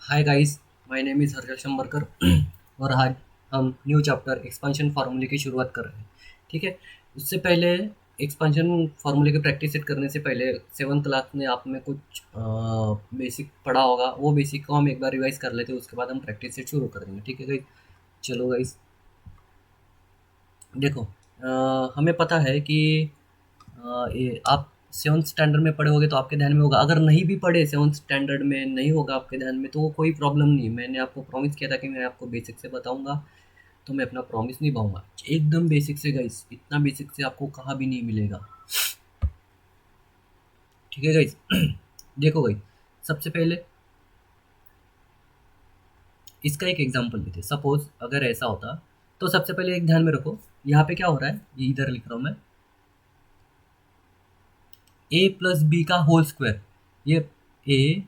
Hi guys, my name is Harshal Shambharkar और आज हम न्यू चैप्टर एक्सपांशन फार्मूले की शुरुआत कर रहे हैं। ठीक है। उससे पहले एक्सपांशन फार्मूले की प्रैक्टिस सेट करने से पहले सेवन्थ क्लास में आप में कुछ बेसिक पढ़ा होगा, वो बेसिक को हम एक बार रिवाइज कर लेते हैं। उसके बाद हम प्रैक्टिस सेट शुरू कर देंगे। ठीक है गाइस, चलो गाइस। देखो, हमें पता है कि ये आप सेवन्थ स्टैंडर्ड में पढ़े होगे तो आपके ध्यान में होगा। अगर नहीं भी पढ़े, सेवन्थ स्टैंडर्ड में नहीं होगा आपके ध्यान में, तो कोई प्रॉब्लम नहीं। मैंने आपको प्रॉमिस किया था कि मैं आपको बेसिक से बताऊंगा, तो मैं अपना प्रॉमिस निभाऊंगा। एकदम बेसिक से गाइस, इतना बेसिक से आपको कहाँ भी नहीं मिलेगा। ठीक है गाइस। देखो गाइस, सबसे पहले इसका एक एग्जांपल लेते हैं। सपोज अगर ऐसा होता, तो सबसे पहले एक ध्यान में रखो, यहाँ पे क्या हो रहा है, ये इधर लिख रहा हूँ मैं, ए प्लस बी का होल स्क्वायर। ये ए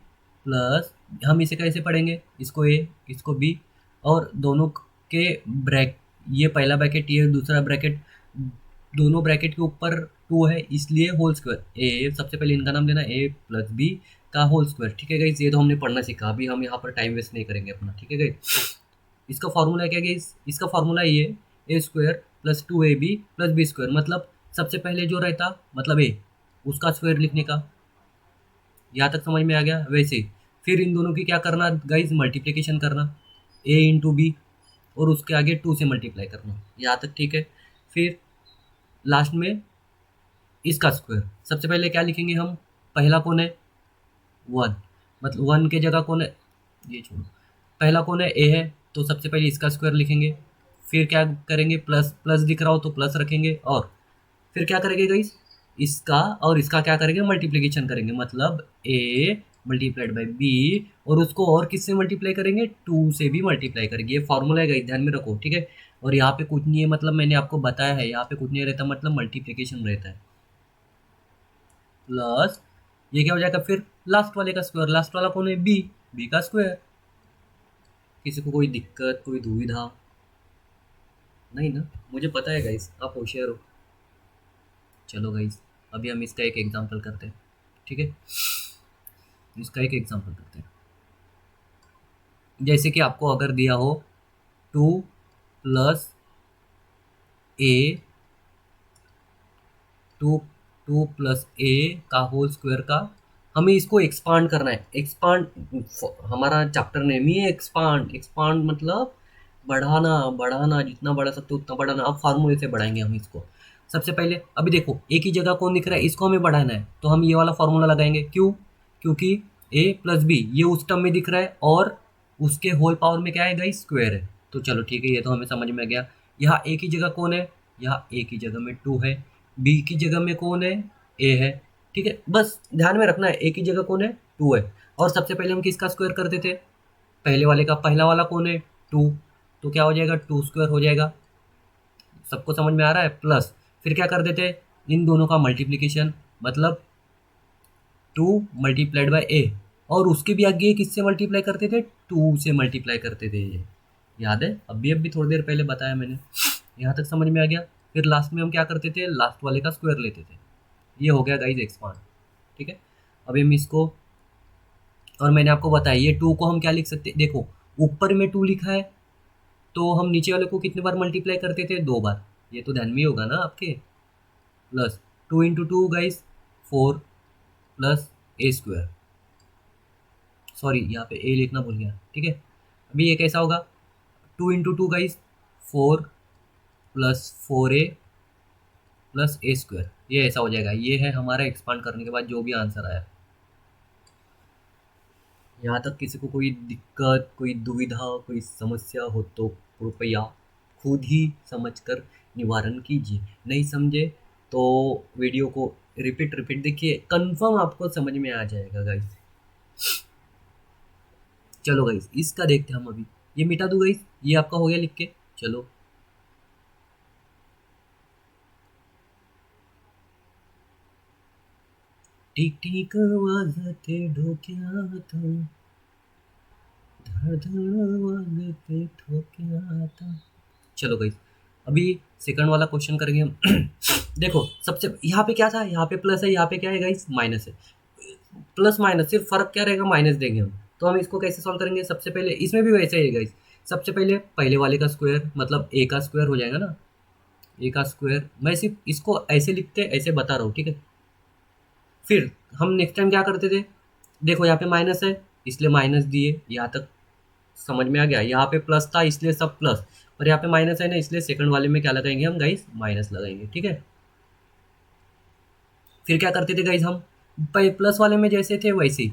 प्लस, हम इसे कैसे पढ़ेंगे, इसको ए इसको बी, और दोनों के ब्रैक, ये पहला ब्रैकेट ये दूसरा ब्रैकेट, दोनों ब्रैकेट के ऊपर टू है, इसलिए होल स्क्वायर। ए सबसे पहले इनका नाम लेना, ए प्लस बी का होल स्क्वायर। ठीक है गाइस, ये तो हमने पढ़ना सीखा, अभी हम यहाँ पर टाइम वेस्ट नहीं करेंगे अपना। ठीक है गाइस, इसका फॉर्मूला क्या है गाइस, इसका फॉर्मूला ये a square plus two a b plus b square. मतलब सबसे पहले जो रहता, मतलब ए, उसका स्क्वायर लिखने का। यहाँ तक समझ में आ गया। वैसे फिर इन दोनों की क्या करना गाइज, मल्टीप्लिकेशन करना, ए इंटू बी, और उसके आगे टू से मल्टीप्लाई करना। यहाँ तक ठीक है। फिर लास्ट में इसका स्क्वायर। सबसे पहले क्या लिखेंगे हम, पहला कौन है, वन, मतलब वन के जगह कौन है, ये छोड़ो, पहला कौन है, ए है, तो सबसे पहले इसका स्क्वायर लिखेंगे। फिर क्या करेंगे, प्लस प्लस दिख रहा हो तो प्लस रखेंगे, और फिर क्या करेंगे गाइस, इसका और इसका क्या करेंगे, मल्टीप्लिकेशन करेंगे। मतलब ए मल्टीप्लाइड बाई बी, और उसको और किससे मल्टीप्लाई करेंगे, टू से भी मल्टीप्लाई करेंगे। ये फॉर्मूला है गाइस, ध्यान में रखो। ठीक है। और यहाँ पे कुछ नहीं है, मतलब मैंने आपको बताया है, यहाँ पे कुछ नहीं रहता, मतलब मल्टीप्लिकेशन रहता है। प्लस ये क्या हो जाएगा, फिर लास्ट वाले का स्क्वायर। लास्ट वाला कौन है, बी, बी का स्क्वायर। किसी को कोई दिक्कत, कोई दुविधा नहीं ना, मुझे पता है गाइस, आप होशियार हो। चलो गाइस, अभी हम इसका एक एग्जांपल करते हैं। ठीक है, इसका एक एग्जांपल करते हैं। जैसे कि आपको अगर दिया हो two plus a, two two plus a का होल स्क्वायर का, हमें इसको एक्सपांड करना है। एक्सपांड, हमारा चैप्टर नेम ही है एक्सपांड। एक्सपांड मतलब बढ़ाना, बढ़ाना, जितना बढ़ा सकते हो उतना बढ़ाना। अब फार्मूले से बढ़ाएंगे हम इसको। सबसे पहले अभी देखो, एक ही जगह कौन दिख रहा है, इसको हमें बढ़ाना है, तो हम ये वाला फार्मूला लगाएंगे। क्यों, क्योंकि ए प्लस बी ये उस टर्म में दिख रहा है, और उसके होल पावर में क्या है गाइस, स्क्वायर है। तो चलो ठीक है, ये तो हमें समझ में आ गया। यहाँ एक ही जगह कौन है, यहाँ एक ही जगह में टू है, बी की जगह में कौन है, ए है। ठीक है, बस ध्यान में रखना है, ए की जगह कौन है, टू है। और सबसे पहले हम किसका स्क्वायर करते थे, पहले वाले का। पहला वाला कौन है, टू, तो क्या हो जाएगा, टू स्क्वायर हो जाएगा। सबको समझ में आ रहा है। प्लस फिर क्या कर देते, इन दोनों का मल्टीप्लीकेशन, मतलब टू मल्टीप्लाइड बाई ए, और उसके भी आगे किससे मल्टीप्लाई करते थे, टू से मल्टीप्लाई करते थे। ये याद है, अभी थोड़ी देर पहले बताया मैंने। यहाँ तक समझ में आ गया। फिर लास्ट में हम क्या करते थे, लास्ट वाले का स्क्वायर लेते थे। ये हो गया गाइज एक्सपांड। ठीक है, अभी हम इसको, और मैंने आपको बताया ये टू को हम क्या लिख सकते हैं। देखो, ऊपर में टू लिखा है, तो हम नीचे वाले को कितने बार मल्टीप्लाई करते थे, दो बार। ये तो ध्यान में ही होगा ना आपके। Plus two into two guys, four, plus a square, sorry यहाँ पे ए लिखना भूल गया। ठीक है, अभी ये कैसा होगा, two into two guys, four, plus four a plus a square. ये ऐसा हो जाएगा। ये है हमारा एक्सपांड करने के बाद जो भी आंसर आया। यहाँ तक किसी को कोई दिक्कत, कोई दुविधा, कोई समस्या हो तो कृपया खुद ही समझकर निवारण कीजिए। नहीं समझे तो वीडियो को रिपीट रिपीट देखिए, कंफर्म आपको समझ में आ जाएगा गाइस। चलो गाइस, इसका देखते हैं हम अभी। ये मिटा दूँ गाइस, ये आपका हो गया लिख के। चलो, ठीक ठीक वाजते डोक्यात, धडधड वाजते ठोक्यात। चलो गाइस, अभी सेकंड वाला क्वेश्चन करेंगे हम। देखो, सबसे यहाँ पे क्या था, यहाँ पे प्लस है, यहाँ पे क्या है गाइस, माइनस है। प्लस माइनस सिर्फ फर्क क्या रहेगा, माइनस देंगे हम। तो हम इसको कैसे सॉल्व करेंगे? सबसे पहले इसमें भी वैसे ही है गाइस। सबसे पहले पहले वाले का स्क्वायर मतलब ए का स्क्वायर हो जाएगा ना, ए का स्क्वायर। मैं सिर्फ इसको ऐसे लिखते ऐसे बता रहा हूँ, ठीक है। फिर हम नेक्स्ट टाइम क्या करते थे, देखो यहाँ पे माइनस है इसलिए माइनस दिए, यहाँ तक समझ में आ गया। यहाँ पे प्लस था इसलिए सब प्लस, पर यहाँ पे माइनस है ना, इसलिए सेकंड वाले में क्या लगाएंगे हम गाइस? माइनस लगाएंगे, ठीक है। फिर क्या करते थे गाइस हम? प्लस वाले में जैसे थे वैसे ही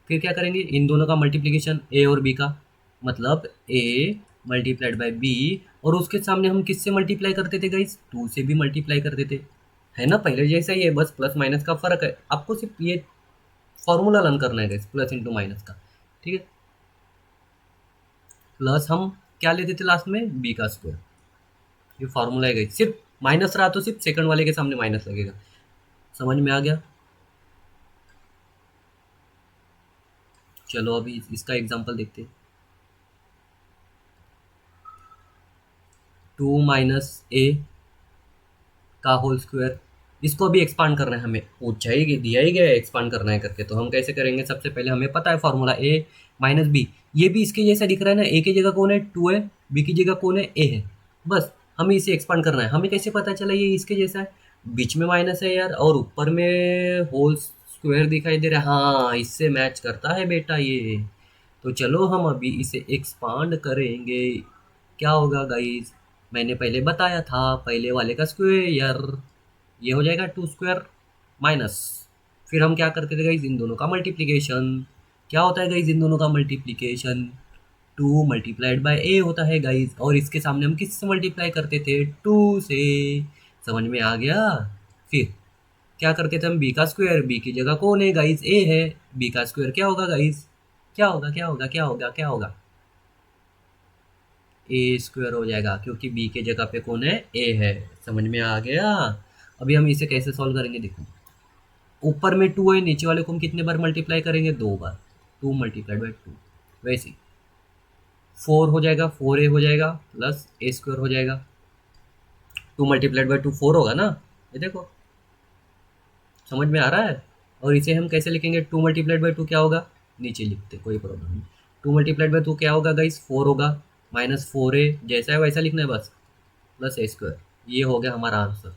फिर क्या करेंगे, इन दोनों का मल्टीप्लीकेशन ए और बी का, मतलब ए मल्टीप्लाइड बाय बी। और उसके सामने हम किससे मल्टीप्लाई करते थे गाइस? टू से भी मल्टीप्लाई करते थे, है ना, पहले जैसा ही है, बस प्लस माइनस का फर्क है। आपको सिर्फ ये फॉर्मूला लर्न करना है गाइस, प्लस इंटू माइनस का, ठीक है। प्लस हम क्या लेते थे लास्ट में? बी का स्क्वायर। ये फॉर्मूला है गाइस, सिर्फ माइनस रहा तो सिर्फ सेकंड वाले के सामने माइनस लगेगा। समझ में आ गया? चलो अभी इसका एग्जांपल देखते हैं। टू माइनस ए का होल स्क्वायर, इसको अभी एक्सपांड करना है हमें, पूछा ही दिया ही गया है एक्सपांड करना है करके। तो हम कैसे करेंगे? सबसे पहले हमें पता है फॉर्मूला ए माइनस बी, ये भी इसके जैसा दिख रहा है ना, ए की जगह कौन है? टू है, बी की जगह कौन है? ए है। बस हमें इसे एक्सपांड करना है। हमें कैसे पता चला ये इसके जैसा है? बीच में माइनस है यार और ऊपर में होल स्क्वायर दिखाई दे रहा है, हाँ इससे मैच करता है बेटा ये। तो चलो हम अभी इसे एक्सपांड करेंगे। क्या होगा गाइस? मैंने पहले बताया था, पहले वाले का स्क्वायर, ये हो जाएगा टू स्क्वायर माइनस, फिर हम क्या करते थे गाइस? इन दोनों का मल्टीप्लीकेशन। क्या होता है गाइस इन दोनों का मल्टीप्लीकेशन? टू मल्टीप्लाइड बाय ए होता है गाइस, और इसके सामने हम किससे मल्टीप्लाई करते थे? टू से। समझ में आ गया? फिर क्या करते थे हम? बी का स्क्वायर, बी की जगह कौन है गाइस? ए है, बी का स्क्वायर क्या होगा गाइस? क्या होगा क्या होगा क्या होगा क्या होगा? ए स्क्वायर हो जाएगा, क्योंकि बी के जगह पे कौन है? ए है। समझ में आ गया? अभी हम इसे कैसे सॉल्व करेंगे देखो, ऊपर में टू है, नीचे वाले को हम कितने बार मल्टीप्लाई करेंगे? दो बार, टू मल्टीप्लाइड बाई टू। वैसे ही फोर हो जाएगा, फोर ए हो जाएगा प्लस ए स्क्वायर हो जाएगा। Two multiplied by two four होगा ना, ये देखो समझ में आ रहा है। और इसे हम कैसे लिखेंगे? टू मल्टीप्लाइड बाई टू क्या होगा? नीचे लिखते कोई प्रॉब्लम नहीं। टू मल्टीप्लाइड बाई टू क्या होगा गाइस? फोर होगा, माइनस फोर ए जैसा है वैसा लिखना है बस, प्लस ए स्क्वायर। ये हो गया हमारा आंसर।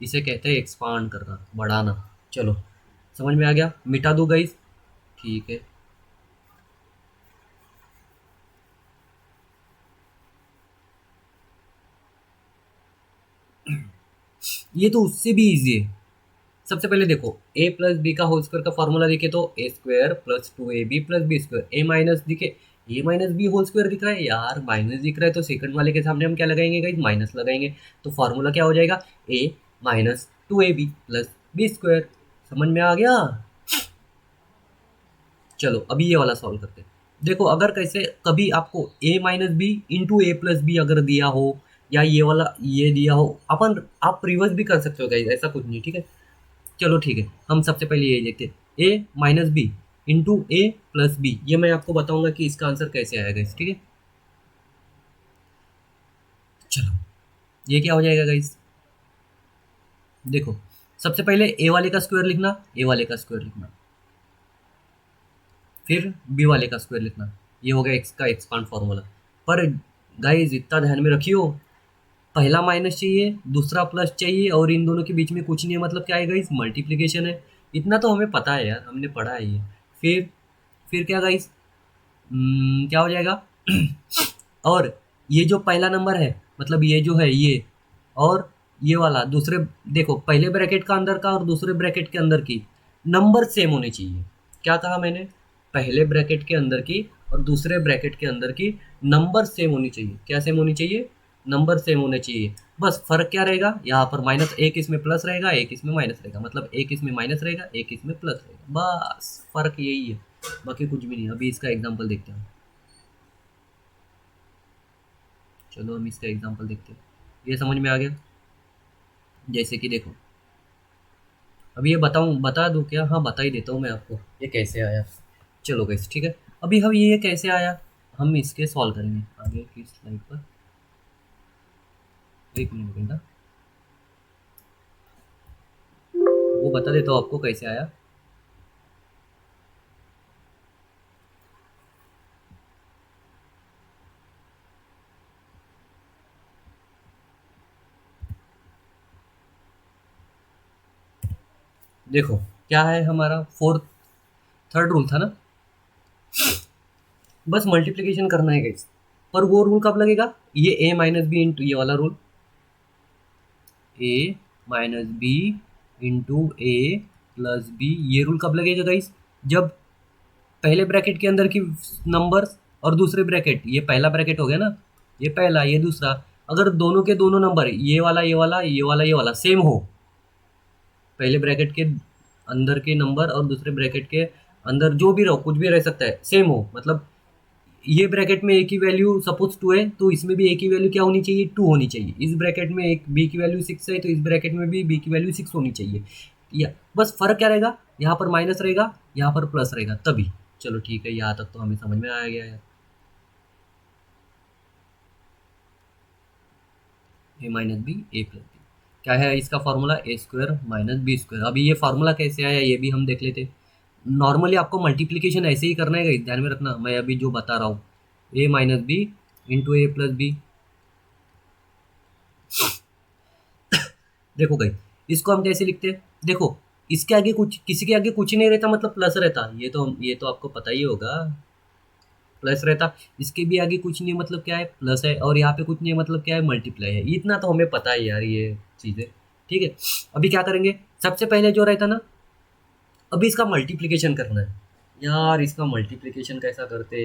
इसे कहते हैं एक्सपांड करना, बढ़ाना। चलो समझ में आ गया? मिटा दो गाइस, ठीक है। ये तो उससे भी इजी है। सबसे पहले देखो, ए प्लस बी का होल स्क्वायर का फॉर्मूला दिखे तो a square plus two a b plus b square, a minus दिखे, a minus b whole square दिख रहा है यार, माइनस दिख रहा है तो सेकंड वाले के सामने हम क्या लगाएंगे गाइस? माइनस लगाएंगे। तो फॉर्मूला क्या हो जाएगा? A minus two a b plus b square. समझ में आ गया? चलो अभी ये वाला सॉल्व करते हैं। देखो अगर कैसे कभी आपको ए माइनस बी इंटू ए प्लस बी अगर दिया हो, या ये वाला ये दिया हो, अपन आप रिवर्स भी कर सकते हो गाइस, ऐसा कुछ नहीं, ठीक है। चलो ठीक है, हम सबसे पहले ये देखते हैं, ए माइनस बी इंटू ए प्लस बी। ये मैं आपको बताऊंगा कि इसका आंसर कैसे आएगा इस, ठीक है। चलो ये क्या हो जाएगा गाइस? देखो सबसे पहले ए वाले का स्क्वायर लिखना, ए वाले का स्क्वायर लिखना, फिर बी वाले का स्क्वायर लिखना। ये हो गया एक्स का एक्सपांड फॉर्मूला। पर गाइस इतना ध्यान में रखियो, पहला माइनस चाहिए, दूसरा प्लस चाहिए, और इन दोनों के बीच में कुछ नहीं है, मतलब क्या है गाइस? मल्टीप्लिकेशन है। इतना तो हमें पता है यार, हमने पढ़ा है ये। फिर क्या गाइस? क्या हो जाएगा? और ये जो पहला नंबर है, मतलब ये जो है ये, और ये वाला दूसरे, देखो पहले ब्रैकेट का अंदर का और दूसरे ब्रैकेट के अंदर की नंबर सेम होने चाहिए। क्या कहा मैंने? पहले ब्रैकेट के अंदर की और दूसरे ब्रैकेट के अंदर की नंबर सेम होनी चाहिए। क्या सेम होनी चाहिए? नंबर सेम होने चाहिए। बस फर्क क्या रहेगा? यहाँ पर माइनस, एक इसमें प्लस रहेगा, एक इसमें माइनस रहेगा, मतलब एक इसमें माइनस रहेगा, एक इसमें प्लस रहेगा, बस फर्क यही है, बाकी कुछ भी नहीं। अभी इसका एग्जांपल देखते हैं। चलो हम इसका एग्जांपल देखते हैं। ये समझ में आ गया? जैसे कि देखो, अभी ये बता दूं क्या? हाँ बता ही देता हूँ मैं आपको ये कैसे आया। चलो गाइस ठीक है, अभी हम ये कैसे आया हम इसके सॉल्व करेंगे आगे की स्लाइड पर। एक मिनट बेटा, वो बता देता हूँ आपको कैसे आया। देखो क्या है हमारा फोर्थ, थर्ड रूल था ना, बस मल्टीप्लिकेशन करना है गाइस। पर वो रूल कब लगेगा, ये ए माइनस बी इंटू ये वाला रूल, ए माइनस बी इंटू ए प्लस बी, ये रूल कब लगेगा गाइस, जब पहले ब्रैकेट के अंदर की नंबर्स और दूसरे ब्रैकेट, ये पहला ब्रैकेट हो गया ना, ये पहला ये दूसरा, अगर दोनों के दोनों नंबर ये वाला ये वाला ये वाला ये वाला सेम हो, पहले ब्रैकेट के अंदर के नंबर और दूसरे ब्रैकेट के अंदर जो भी रहो कुछ भी रह सकता है सेम हो, मतलब ये ब्रैकेट में ए की वैल्यू सपोज 2 है तो इसमें भी ए की वैल्यू क्या होनी चाहिए, 2 होनी चाहिए। इस ब्रैकेट में एक बी की वैल्यू 6 है तो इस ब्रैकेट में भी बी की वैल्यू 6 होनी चाहिए। या बस फर्क क्या रहेगा, यहाँ पर माइनस रहेगा यहाँ पर प्लस रहेगा तभी। चलो ठीक है, यहाँ तक तो हमें समझ में आ गया है। ए माइनस बी ए प्लस बी क्या है इसका फॉर्मूला, ए स्क्वायर माइनस बी स्क्वायर। अभी ये फार्मूला कैसे आया ये भी हम देख लेते। नॉर्मली आपको मल्टीप्लिकेशन ऐसे ही करना है guys, ध्यान में रखना मैं अभी जो बता रहा हूँ, ए माइनस बी इंटू ए प्लस बी। देखो गई, इसको हम कैसे लिखते हैं, देखो इसके आगे कुछ, किसी के आगे कुछ नहीं रहता मतलब प्लस रहता, ये तो आपको पता ही होगा, प्लस रहता। इसके भी आगे कुछ नहीं मतलब क्या है, प्लस है, और यहाँ पे कुछ नहीं मतलब क्या है, मल्टीप्लाई है। इतना तो हमें पता है यार ये चीज़ें, ठीक है। अभी क्या करेंगे, सबसे पहले जो रहता ना, अभी इसका मल्टीप्लिकेशन करना है। यार इसका मल्टीप्लिकेशन कैसा करते,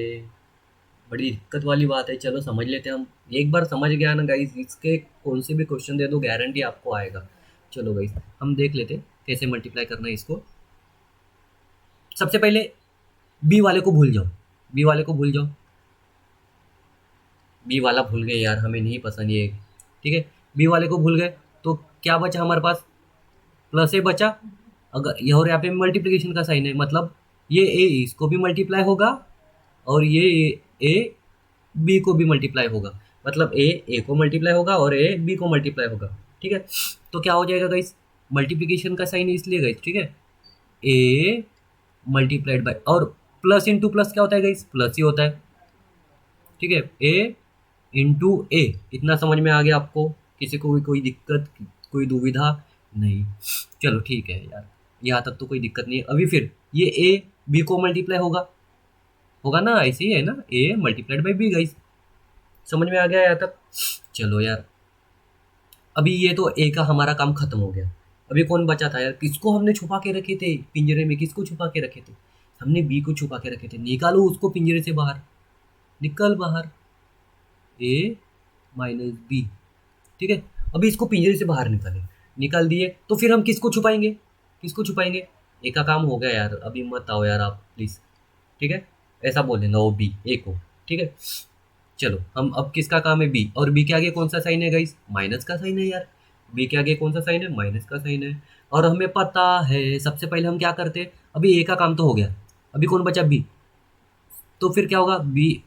बड़ी दिक्कत वाली बात है। चलो समझ लेते हैं हम, एक बार समझ गया ना गाइस, इसके कौन से भी क्वेश्चन दे दो गारंटी आपको आएगा। चलो गाइस हम देख लेते हैं कैसे मल्टीप्लाई करना है इसको। सबसे पहले बी वाले को भूल जाओ, बी वाले को भूल जाओ, बी वाला भूल गए यार, हमें नहीं पसंद ये, ठीक है। बी वाले को भूल गए तो क्या बचा हमारे पास, प्लस ए बचा। अगर ये और यहाँ पे मल्टीप्लिकेशन का साइन है मतलब ये ए इसको भी मल्टीप्लाई होगा और ये ए बी को भी मल्टीप्लाई होगा, मतलब ए को मल्टीप्लाई होगा और ए बी को मल्टीप्लाई होगा, ठीक है। तो क्या हो जाएगा गाइस, मल्टीप्लिकेशन का साइन इसलिए गाइस, ठीक है, ए मल्टीप्लाइड बाय, और प्लस इंटू प्लस क्या होता है गाइस, प्लस ही होता है, ठीक है। ए इंटू ए, इतना समझ में आ गया आपको, किसी को भी कोई दिक्कत कोई दुविधा नहीं। चलो ठीक है यार, यहाँ तक तो कोई दिक्कत नहीं है। अभी फिर ये ए बी को मल्टीप्लाई होगा, होगा ना, ऐसे ही है ना, ए मल्टीप्लाइड बाई बी गाइस, समझ में आ गया यहाँ तक। चलो यार अभी ये तो ए का हमारा काम खत्म हो गया। अभी कौन बचा था यार, किसको हमने छुपा के रखे थे पिंजरे में, किसको छुपा के रखे थे, हमने बी को छुपा के रखे थे। निकालो उसको पिंजरे से बाहर, निकल बाहर, ए माइनस बी, ठीक है। अभी इसको पिंजरे से बाहर निकालें, निकाल दिए तो फिर हम किसको छुपाएंगे, किसको छुपाएंगे, ए का काम हो गया यार, अभी मत आओ यार आप प्लीज़, ठीक है। ऐसा बोल देना वो बी ए को, ठीक है। चलो हम अब किसका काम है, बी, और बी के आगे कौन सा साइन है गाइस, माइनस का साइन है यार। बी के आगे कौन सा साइन है, माइनस का साइन है। और हमें पता है सबसे पहले हम क्या करते हैं, अभी ए का काम तो हो गया, अभी कौन बचा, बी। तो फिर क्या होगा, बी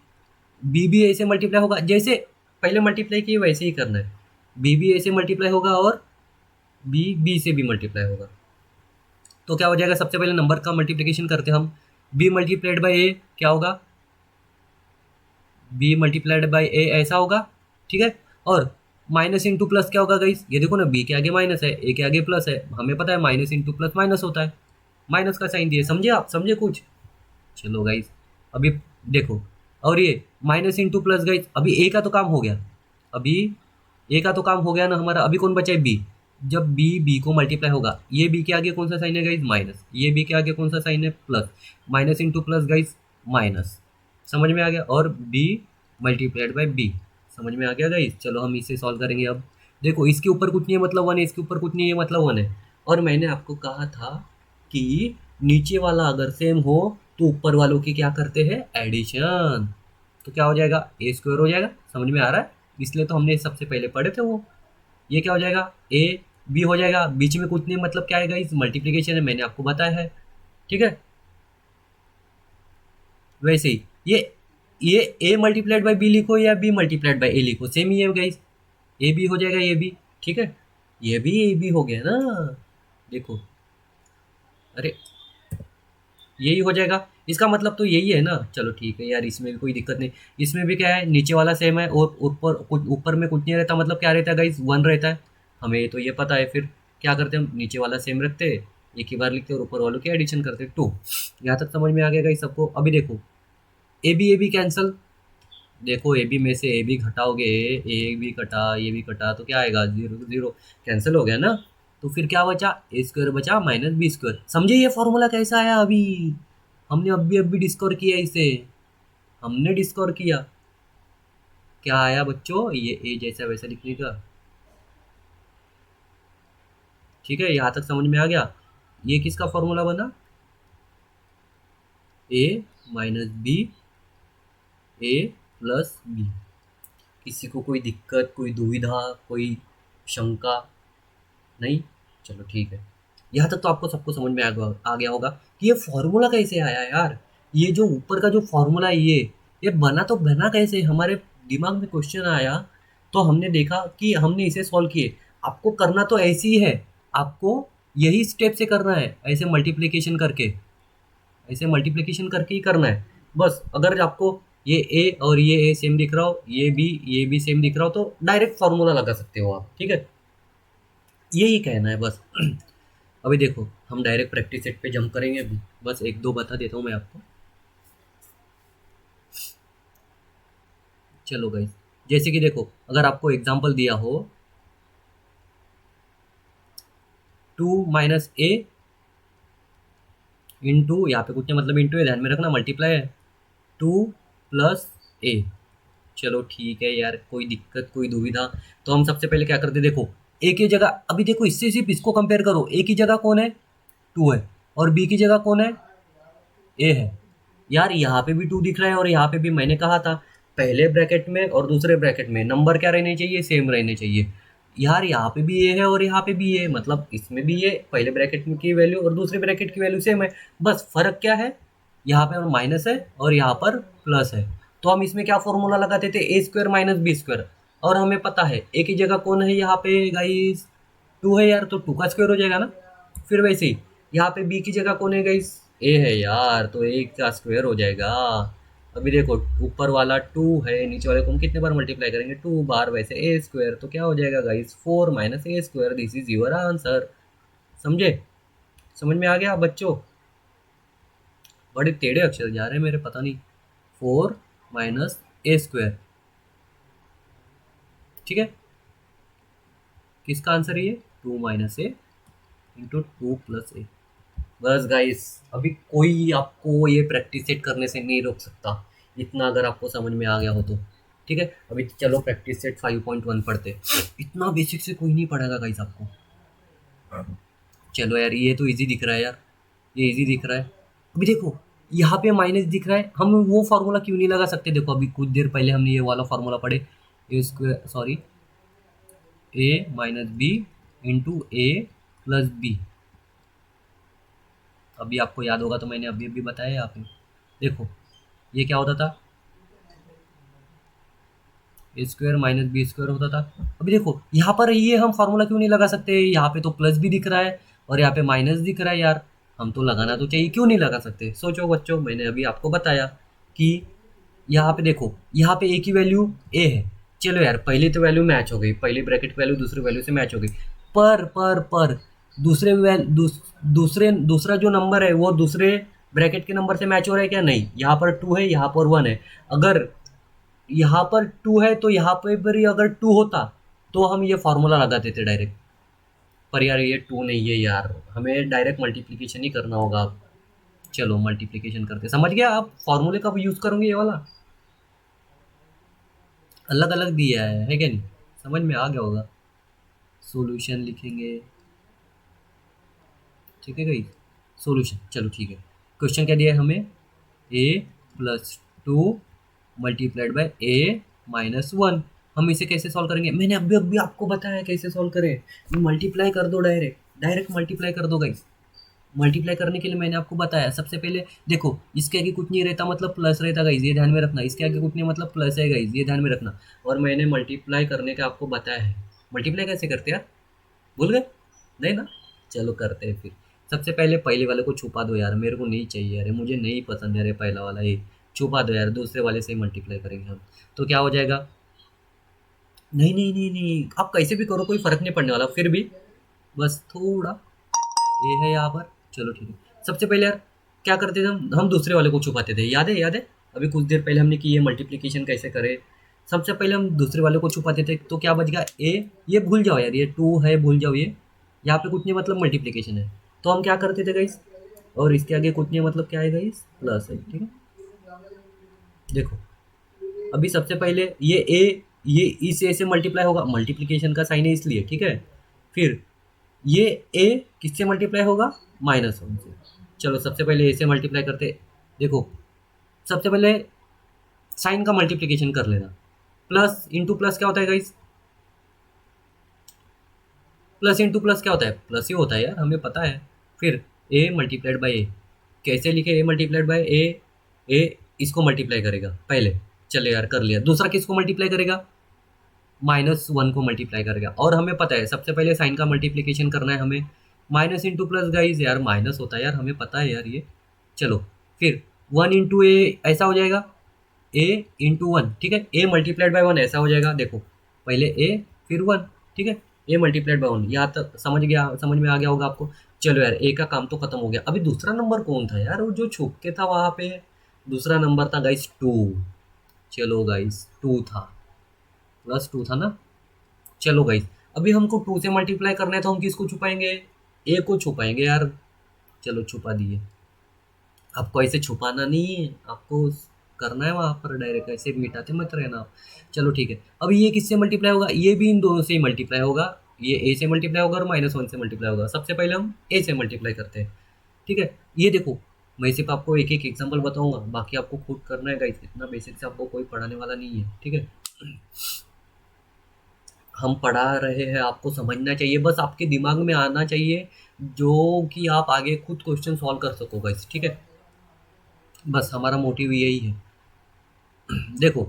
बी भी ए से मल्टीप्लाई होगा, जैसे पहले मल्टीप्लाई किए वैसे ही करना है। बी भी ए से मल्टीप्लाई होगा और बी बी से भी मल्टीप्लाई होगा। तो क्या हो जाएगा, सबसे पहले नंबर का मल्टीप्लिकेशन करते हैं हम, बी मल्टीप्लाइड बाई ए क्या होगा, बी मल्टीप्लाइड बाई ए ऐसा होगा, ठीक है। और माइनस इंटू प्लस क्या होगा गाइस, ये देखो ना, बी के आगे माइनस है ए के आगे प्लस है, हमें पता है माइनस इंटू प्लस माइनस होता है, माइनस का साइन दिए, समझे आप, समझे कुछ। चलो गाइस अभी देखो, और ये माइनस इंटू प्लस गाइस, अभी ए का तो काम हो गया, अभी ए का तो काम हो गया ना हमारा। अभी कौन बचा है, बी। जब बी बी को मल्टीप्लाई होगा, ये बी के आगे कौन सा साइन है गाइस, माइनस, ये बी के आगे कौन सा साइन है, plus, minus into plus guys minus, समझ में आ गया। और बी मल्टीप्लाइड बाई बी, समझ में आ गया गाइस। चलो हम इसे सॉल्व करेंगे। अब देखो इसके ऊपर कुछ नहीं है मतलब वन है, इसके ऊपर कुछ नहीं है मतलब वन है। और मैंने आपको कहा था कि नीचे वाला अगर सेम हो तो ऊपर वालों की क्या करते हैं, एडिशन। तो क्या हो जाएगा, ए स्क्वायर हो जाएगा, समझ में आ रहा है, इसलिए तो हमने सबसे पहले पढ़े थे वो। ये क्या हो जाएगा, ए बी हो जाएगा, बीच में कुछ नहीं मतलब क्या आएगा, इस मल्टीप्लिकेशन है, मैंने आपको बताया है, ठीक है। वैसे ही ये ए मल्टीप्लाइड बाई बी लिखो या बी मल्टीप्लाइड बाई ए लिखो, सेम ही है गाइस, ए बी हो जाएगा ये भी, ठीक है। ये भी ए बी हो गया ना, देखो, अरे यही हो जाएगा, इसका मतलब तो यही है ना। चलो ठीक है यार, इसमें भी कोई दिक्कत नहीं। इसमें भी क्या है, नीचे वाला सेम है और ऊपर कुछ, ऊपर में कुछ नहीं रहता, मतलब क्या रहता है गाइस, वन रहता है, हमें तो ये पता है। फिर क्या करते हैं हम, नीचे वाला सेम रखते हैं एक ही बार लिखते और ऊपर वालों की एडिशन करते 2। यहाँ तक समझ में आ गया गाइस सबको। अभी देखो ए बी कैंसल, देखो ए बी में से ए बी घटाओगे, ए बी कटा ये भी कटा तो क्या आएगा, जीरो जीरो कैंसिल हो गया ना। तो फिर क्या बचा, ए स्क्वायर बचा माइनस बी स्क्वायर। समझे ये फॉर्मूला कैसा आया, अभी हमने अभी डिस्कवर किया इसे, हमने डिस्कवर किया। क्या आया बच्चों, ये ए जैसा वैसा लिखने का। ठीक है, यहाँ तक समझ में आ गया। ये किसका फॉर्मूला बना, ए माइनस बी, ए प्लस बी। किसी को कोई दिक्कत, कोई दुविधा, कोई शंका नहीं? चलो ठीक है, यहाँ तक तो आपको सबको समझ में आ गया होगा कि ये फॉर्मूला कैसे आया यार। ये जो ऊपर का जो फॉर्मूला है ये बना तो बना कैसे, हमारे दिमाग में क्वेश्चन आया तो हमने देखा कि हमने इसे सॉल्व किए। आपको करना तो ऐसे ही है, आपको यही स्टेप से करना है, ऐसे मल्टीप्लिकेशन करके, ऐसे मल्टीप्लिकेशन करके ही करना है बस। अगर आपको ये ए और ये ए सेम दिख रहा हो, ये भी सेम दिख रहा हो, तो डायरेक्ट फार्मूला लगा सकते हो आप। ठीक है, यही कहना है बस। अभी देखो हम डायरेक्ट प्रैक्टिस सेट पे जंप करेंगे अभी, बस एक दो बता देता हूँ मैं आपको। चलो गाइस, जैसे कि देखो अगर आपको एग्जांपल दिया हो 2 माइनस ए इंटू, यहाँ पे कुछ नहीं मतलब इंटू है, ध्यान में रखना मल्टीप्लाई है, 2 प्लस ए। चलो ठीक है यार, कोई दिक्कत कोई दुविधा? तो हम सबसे पहले क्या करते, देखो ए की जगह, अभी देखो इससे सिर्फ इसको कंपेयर करो, ए की जगह कौन है, 2 है, और बी की जगह कौन है, ए है। यार यहाँ पे भी 2 दिख रहा है और यहाँ पे भी, मैंने कहा था पहले ब्रैकेट में और दूसरे ब्रैकेट में नंबर क्या रहने चाहिए, सेम रहने चाहिए। यार यहाँ पे भी ए है और यहाँ पे भी ए, मतलब इसमें भी ये पहले ब्रैकेट में की वैल्यू और दूसरे ब्रैकेट की वैल्यू सेम है। बस फर्क क्या है, यहाँ पे माइनस है और यहाँ पर प्लस है। तो हम इसमें क्या फॉर्मूला लगाते थे, ए स्क्वायर माइनस बी स्क्वायर। और हमें पता है ए की जगह कौन है यहाँ पे गाइस, 2 है यार, तो 2 का स्क्वायर हो जाएगा ना। फिर वैसे ही यहाँ पे बी की जगह कौन है गाइस, ए है यार, तो ए का स्क्वायर हो जाएगा। अभी देखो ऊपर वाला 2 है, नीचे वाले को हम कितने बार मल्टीप्लाई करेंगे, 2 बार, वैसे ए स्क्वायर, तो क्या हो जाएगा guys, 4 minus A square, this is your answer. समझे, समझ में आ गया बच्चों? बड़े टेढ़े अक्षर जा रहे हैं मेरे, पता नहीं। 4 माइनस ए स्क्वायर, ठीक है, किसका आंसर है ये, 2 माइनस ए इंटू 2 प्लस ए। बस गाइस, अभी कोई आपको ये प्रैक्टिस सेट करने से नहीं रोक सकता, इतना अगर आपको समझ में आ गया हो तो। ठीक है, अभी चलो प्रैक्टिस सेट 5.1 पढ़ते। इतना बेसिक से कोई नहीं पढ़ेगा गाइस आपको। चलो यार, ये तो इजी दिख रहा है यार, ये इजी दिख रहा है। अभी देखो यहाँ पे माइनस दिख रहा है, हम वो फार्मूला क्यों नहीं लगा सकते, देखो अभी कुछ देर पहले हमने ये वाला फार्मूला पढ़े, ए स्क्वायर सॉरी ए माइनस बी इंटू ए प्लस बी। अभी आपको याद होगा तो मैंने अभी अभी बताया यहाँ पे, देखो ये क्या होता था, ए स्क्वायर माइनस बी स्क्वायर होता था। अभी देखो यहाँ पर ये हम फार्मूला क्यों नहीं लगा सकते, यहाँ पे तो प्लस भी दिख रहा है और यहाँ पे माइनस दिख रहा है यार, हम तो लगाना तो चाहिए, क्यों नहीं लगा सकते? सोचो बच्चों, मैंने अभी आपको बताया कि यहाँ पे देखो, यहाँ पे ए की वैल्यू ए है, चलो यार पहली तो वैल्यू मैच हो गई, पहली ब्रैकेट वैल्यू दूसरी वैल्यू से मैच हो गई। पर दूसरे दूसरा जो नंबर है वो दूसरे ब्रैकेट के नंबर से मैच हो रहा है क्या, नहीं। यहाँ पर 2 है, यहाँ पर 1 है। अगर यहाँ पर 2 है तो यहाँ पे भी अगर 2 होता तो हम ये फॉर्मूला लगा देते डायरेक्ट। पर यार ये 2 नहीं है यार, हमें डायरेक्ट मल्टीप्लिकेशन ही करना होगा। चलो मल्टीप्लिकेशन करते, समझ गया आप फॉर्मूले कब यूज़ करोगे, ये वाला अलग अलग दिया है क्या नहीं, समझ में आ गया होगा। सॉल्यूशन लिखेंगे, ठीक है गई, सॉल्यूशन, चलो ठीक है। क्वेश्चन क्या दिया है हमें, a plus 2 multiplied by a minus 1। हम इसे कैसे सॉल्व करेंगे, मैंने अभी अभी आपको बताया कैसे सॉल्व करें। मल्टीप्लाई कर दो, डायरेक्ट डायरेक्ट मल्टीप्लाई कर दो गाइस। मल्टीप्लाई करने के लिए मैंने आपको बताया, सबसे पहले देखो इसके आगे कुछ नहीं रहता मतलब प्लस रहता गाइज, ये ध्यान में रखना, इसके आगे कुछ नहीं मतलब प्लस है गाइज, ये ध्यान में रखना। और मैंने मल्टीप्लाई करने का आपको बताया है, मल्टीप्लाई कैसे करते हैं यार, भूल गए? नहीं ना, चलो करते हैं फिर। सबसे पहले पहले वाले को छुपा दो यार, मेरे को नहीं चाहिए, अरे मुझे नहीं पसंद है, अरे पहला वाला ये छुपा दो यार, दूसरे वाले से ही मल्टीप्लाई करेंगे हम। तो क्या हो जाएगा, नहीं नहीं नहीं नहीं, आप कैसे भी करो कोई फर्क नहीं पड़ने वाला, फिर भी बस थोड़ा ए है यहाँ पर। चलो ठीक है। सबसे पहले यार क्या करते थे हम दूसरे वाले को छुपाते थे, याद है, याद है। अभी कुछ देर पहले हमने की है मल्टीप्लिकेशन कैसे करे। सबसे पहले हम दूसरे वाले को छुपाते थे, तो क्या बच गया ए। ये भूल जाओ यार, ये टू है, भूल जाओ ये। यहाँ पे कुछ नहीं मतलब मल्टीप्लिकेशन है। तो हम क्या करते थे गाइस, और इसके आगे कुछ नहीं मतलब क्या है गाइस, प्लस है, ठीक है। देखो अभी सबसे पहले ये ए, ये इस ए से मल्टीप्लाई होगा, मल्टीप्लिकेशन का साइन है इसलिए, ठीक है। फिर ये ए किससे मल्टीप्लाई होगा, -1 से। चलो सबसे पहले ए से मल्टीप्लाई करते। देखो सबसे पहले साइन का मल्टीप्लिकेशन कर लेना। प्लस इंटू प्लस क्या होता है गाइस, प्लस इंटू प्लस क्या होता है, प्लस ही होता है यार, हमें पता है। फिर ए मल्टीप्लाइड बाई ए, कैसे लिखे, ए मल्टीप्लाइड बाई ए। ए इसको मल्टीप्लाई करेगा पहले, चले यार कर लिया। दूसरा किसको मल्टीप्लाई करेगा, -1 को मल्टीप्लाई करेगा। और हमें पता है सबसे पहले साइन का मल्टीप्लिकेशन करना है हमें। माइनस इंटू प्लस गाइज, यार माइनस होता है यार, हमें पता है यार ये। चलो फिर 1 इंटू ए ऐसा हो जाएगा, ए इंटू 1, ठीक है। ए मल्टीप्लाइड बाय 1 ऐसा हो जाएगा। देखो पहले ए फिर 1, ठीक है। ए मल्टीप्लाइड बाय 1, यहाँ तक समझ गया, समझ में आ गया होगा आपको। चलो यार ए का काम तो खत्म हो गया। अभी दूसरा नंबर कौन था यार, वो जो छुप के था वहाँ पे। दूसरा नंबर था गाइस 2। चलो गाइस 2 था, +2 था ना। चलो गाइस अभी हमको 2 से मल्टीप्लाई करना है, तो हम किसको छुपाएंगे, ए को छुपाएंगे यार। चलो छुपा दिए। आपको ऐसे छुपाना नहीं है, आपको करना है वहाँ पर डायरेक्ट, ऐसे मिटाते मत रहना आप। चलो ठीक है। अब ये किससे मल्टीप्लाई होगा, ये भी इन दोनों से ही मल्टीप्लाई होगा। ये ए से मल्टीप्लाई होगा और -1 से मल्टीप्लाई होगा। सबसे पहले हम ए से मल्टीप्लाई करते हैं, ठीक है। ये देखो मैं सिर्फ आपको एक एक एग्जाम्पल बताऊंगा, बाकी आपको खुद करना है गाइस, इतना बेसिक से आपको कोई पढ़ाने वाला नहीं है, ठीक है। हम पढ़ा रहे हैं, आपको समझना चाहिए, बस आपके दिमाग में आना चाहिए, जो कि आप आगे खुद क्वेश्चन सॉल्व कर सको गाइस, ठीक है। बस हमारा मोटिव यही है। देखो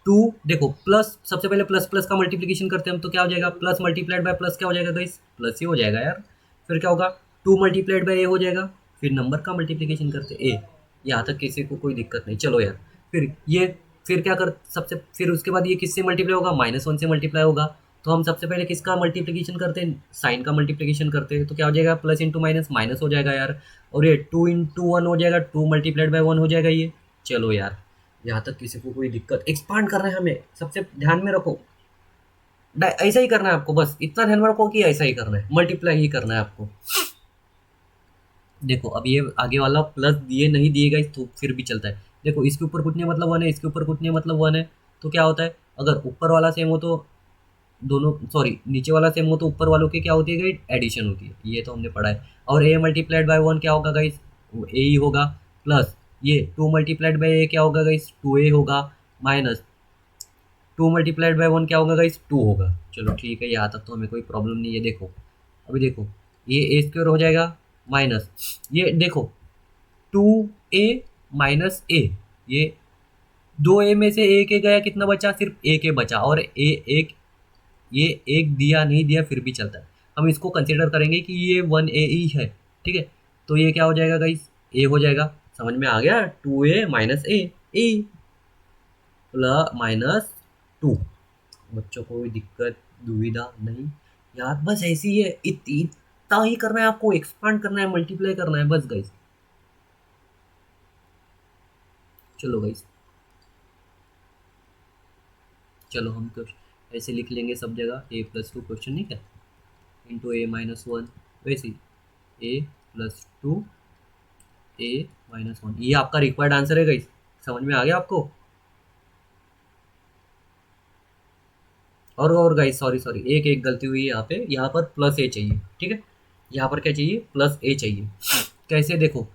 2, देखो प्लस, सबसे पहले प्लस प्लस का मल्टीप्लिकेशन करते हैं हम, तो क्या हो जाएगा, प्लस मल्टीप्लाइड बाय प्लस क्या हो जाएगा गाइस, प्लस ही हो जाएगा यार। फिर क्या होगा, 2 मल्टीप्लाइड बाय ए हो जाएगा। फिर नंबर का मल्टीप्लिकेशन करते ए। यहाँ तक किसी को कोई दिक्कत नहीं, चलो यार। फिर ये, फिर क्या कर, सबसे फिर उसके बाद ये किससे मल्टीप्लाई होगा, -1 से मल्टीप्लाई होगा। तो हम सबसे पहले किसका मल्टीप्लिकेशन करते हैं, साइन का मल्टीप्लिकेशन करते हैं। तो क्या हो जाएगा, प्लस इंटू माइनस, माइनस हो जाएगा यार। और ये 2 इंटू 1 हो जाएगा, 2 मल्टीप्लाइड बाय 1 हो जाएगा ये। चलो यार यहाँ तक किसी को कोई दिक्कत, एक्सपांड करना है हमें, सबसे ध्यान में रखो। ऐसा ही करना है आपको, बस इतना ध्यान में रखो कि ऐसा ही करना है, मल्टीप्लाई ही करना है आपको। देखो अब ये आगे वाला प्लस दिए नहीं दिए गए तो फिर भी चलता है। देखो इसके ऊपर कुछ नहीं मतलब 1 है, इसके ऊपर कुछ नहीं मतलब 1 है। तो क्या होता है, अगर ऊपर वाला सेम हो तो दोनों, सॉरी नीचे वाला सेम हो तो ऊपर वालों की क्या होती है गाइस, एडिशन होती है, ये तो हमने पढ़ा है। और ए मल्टीप्लाइड बाय 1 क्या होगा गाइस, ए ही होगा। प्लस ये 2 मल्टीप्लाइड बाय ए क्या होगा गाइस, 2 ए होगा। माइनस 2 मल्टीप्लाइड बाय 1 क्या होगा गाइस, 2 होगा। चलो ठीक है, यहाँ तक तो हमें कोई प्रॉब्लम नहीं है। देखो अभी देखो ये ए स्क्वायर हो जाएगा, माइनस ये देखो 2a माइनस ए, ये 2a में से एक ए गया, कितना बचा, सिर्फ एक ए बचा। और ए एक, ये एक दिया नहीं दिया फिर भी चलता है। हम इसको कंसिडर करेंगे कि ये 1a ही है, ठीक है। तो ये क्या हो जाएगा गाइस, ए हो जाएगा। समझ में आ गया, 2a माइनस ए प्लस -2। बच्चों को कोई दिक्कत दुविधा नहीं यार, बस ऐसी है, इतना ही करना है आपको, एक्सपांड करना है, मल्टीप्लाई करना है बस गाइस। चलो गाइस, चलो हम क्वेश्चन ऐसे लिख लेंगे सब जगह, a+2 क्वेश्चन नहीं क्या, इंटू a-1, वैसे a+2 a-1, ये आपका रिक्वायर्ड आंसर है गाइस। समझ में आ गया आपको। और गाइस सॉरी सॉरी, एक एक गलती हुई है यहाँ पे, यहाँ पर प्लस ए चाहिए, ठीक है। यहाँ पर क्या चाहिए, प्लस ए चाहिए। कैसे, देखो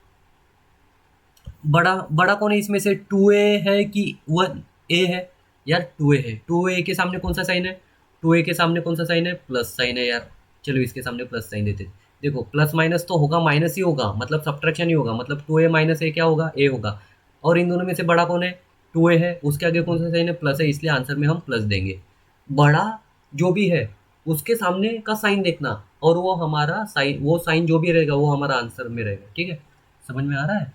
बड़ा बड़ा कौन है इसमें से, 2a है कि 1a है, यार 2a है। 2a के सामने कौन सा साइन है, 2a के सामने कौन सा साइन है, प्लस साइन है यार। चलो इसके सामने प्लस साइन देते। देखो प्लस माइनस तो होगा, माइनस ही होगा, मतलब सब्ट्रैक्शन ही होगा, मतलब 2a माइनस ए क्या होगा, ए होगा। और इन दोनों में से बड़ा कौन है, 2a है, उसके आगे कौन सा साइन है, प्लस है, इसलिए आंसर में हम प्लस देंगे। बड़ा जो भी है उसके सामने का साइन देखना, और वो हमारा साइन, वो साइन जो भी रहेगा वो हमारा आंसर में रहेगा, ठीक है। समझ में आ रहा है।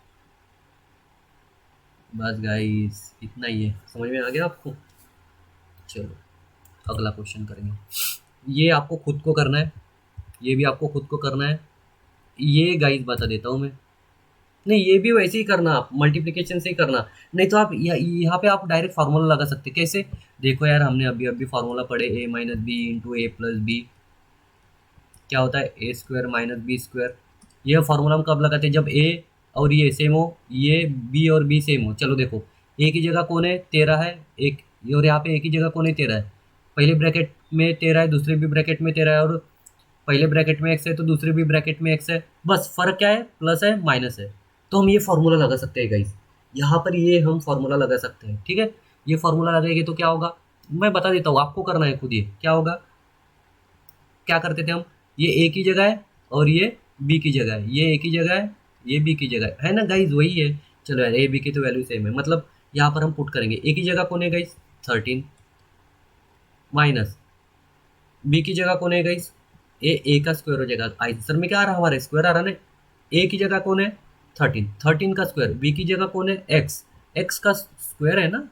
बस गाइस इतना ही है, समझ में आ गया आपको। चलो अगला क्वेश्चन करेंगे। ये आपको खुद को करना है, ये भी आपको खुद को करना है। ये गाइस बता देता हूँ मैं। नहीं, ये भी वैसे ही करना, आप मल्टीप्लिकेशन से ही करना। नहीं तो आप यहाँ पे आप डायरेक्ट फार्मूला लगा सकते, कैसे? देखो यार, हमने अभी अभी फार्मूला पढ़े, ए माइनस बी इंटू ए प्लस बी क्या होता है, ए स्क्वायर माइनस बी स्क्वायर। यह फार्मूला हम कब लगाते हैं, जब ए और ये सेम हो, ये बी और बी सेम हो। चलो देखो, ए की जगह कौन है, 13 है एक, और यहाँ पे ए की जगह कौन है, 13 है। पहले ब्रैकेट में 13 है, दूसरे भी ब्रैकेट में 13 है, और पहले ब्रैकेट में एक्स है तो दूसरे भी ब्रैकेट में एक्स है। बस फर्क क्या है, प्लस है माइनस है। तो हम ये फार्मूला लगा सकते हैं गाइस, यहाँ पर ये हम फार्मूला लगा सकते हैं, ठीक है। ये फार्मूला लगाएंगे तो क्या होगा, मैं बता देता हूँ, आपको करना है खुद। ये क्या होगा, क्या करते थे हम, ये ए की जगह है और ये बी की जगह है, ये ए की जगह है, ये बी की जगह है ना गाइज, वही है। चलो यार, ए बी की तो वैल्यू सेम है, मतलब यहाँ पर हम पुट करेंगे, ए की जगह कौन है गाइज, 13 माइनस बी की जगह कौन है गाइज, ए का स्क्वायर हो जाएगा। आंसर में क्या आ रहा है, हमारा स्क्वायर आ रहा है ना। ए की जगह कौन है, 13, 13 का स्क्वायर, बी की जगह कौन है, एक्स, एक्स का स्क्वायर है ना।